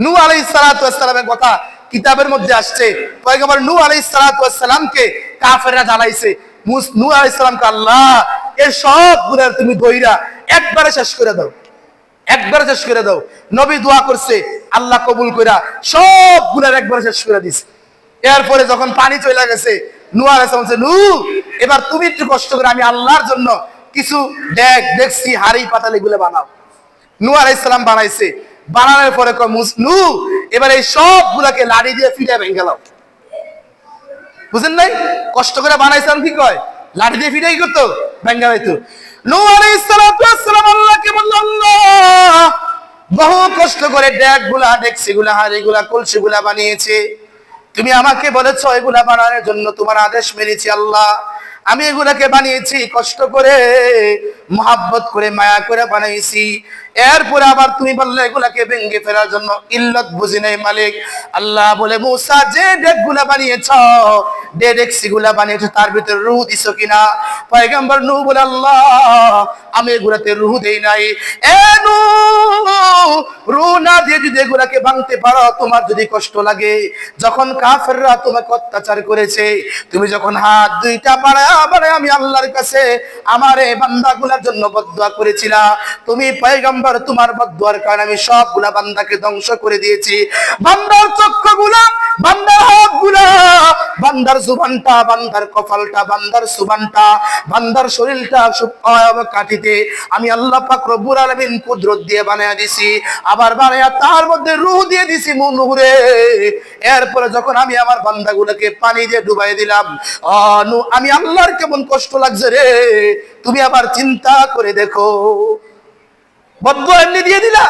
নূহ আলাইহিস সালাতু ওয়াস সালামের কথা কিতাবের মধ্যে আসছে। পয়গম্বর নূহ আলাইহিস সালাতু ওয়াস সালামকে কাফেররা জ্বালাইছে। নূহ আলাইহিস সালামকে আল্লাহ এই সব গুনাহ তুমি দইরা একবারে শেষ করে দাও, একবারে শেষ করে দাও। নবী দোয়া করছে, আল্লাহ কবুল কইরা সব গুনাহ একবারে শেষ করে দিছে। এরপরে যখন পানি চলে গেছে, নূহ আলাইহিস সালাম বলছে, নূহ এবার তুমি একটু কষ্ট করে আমি আল্লাহর জন্য কিছু দেখছি হাড়ি পাতাল এগুলো বানাও। নূহ আলাইহিস সালাম বানাইছে। বানানোর পরে কয়, নূহ এবার এই সবগুলাকে লাড়ি দিয়ে ফিরে ভেঙে গেল। বুঝেন নাই? কষ্ট করে বানাইছেন কি কয়, লাড়ি দিয়ে ফিরে কি করতো, ভেঙে যাইতো। নূহ আলাইহিস সালাম আল্লাহকে বলল, আল্লাহ বহু কষ্ট করে ডেকচিগুলা হাড়িগুলা কলসিগুলা বানিয়েছে, তুমি আমাকে বলেছো এগুলা বানানোর জন্য, তোমার আদেশ মেনেছি আল্লাহ। আমি এগুলাকে বানিয়েছি কষ্ট করে, মহাব্বত করে, মায়া করে বানাইছি। এরপরে আবার তুমি বললে এগুলাকে ভেঙে ফেলার জন্য, ইল্লত বুঝি নাই মালিক। আল্লাহ বলে, মুসা যে ডেকগুলা বানিয়েছ, ডেকচিগুলা বানিয়েছ, তার ভিতরে রূহ দিছো কিনা? পয়গম্বর নূহ বলে, আল্লাহ আমি এগুলাতে রূহ দেই নাই। এ নূহ, রূহ না দিয়ে যদি এগুলাকে ভাঙতে পারো, তোমার যদি কষ্ট লাগে, যখন কাফেররা তোমাকে অত্যাচার করেছে, তুমি যখন হাত দুইটা বাড়ায় আমি আল্লাহর কাছে আমার এই বান্দাগুলোর জন্য বদদুয়া করেছিলা, তুমি পয়গম্বর তোমার বদদুয়ার কারণে আমি সবগুলা বান্দাকে ধ্বংস করে দিয়েছি। বান্দার চক্ষুগুলা, বান্দার হাতগুলা, বান্দার জুবানটা, বান্দার কপালটা, বান্দার সুবানটা, বান্দার শরীরটা সব কাটিতে আমি আল্লাহ পাক রব্বুল আলামিন কুদরত দিয়ে বানায়া দিছি, আবার বানায়া তার মধ্যে রূহ দিয়ে দিছি নূরে। এরপরে যখন আমি আমার বান্দাগুলোকে পানি দিয়ে ডুবাই দিলাম, আমি আল্লাহর কেমন কষ্ট লাগছে রে, তুমি আবার চিন্তা করে দেখো। বদদুয়া এমনি দিয়ে দিলা।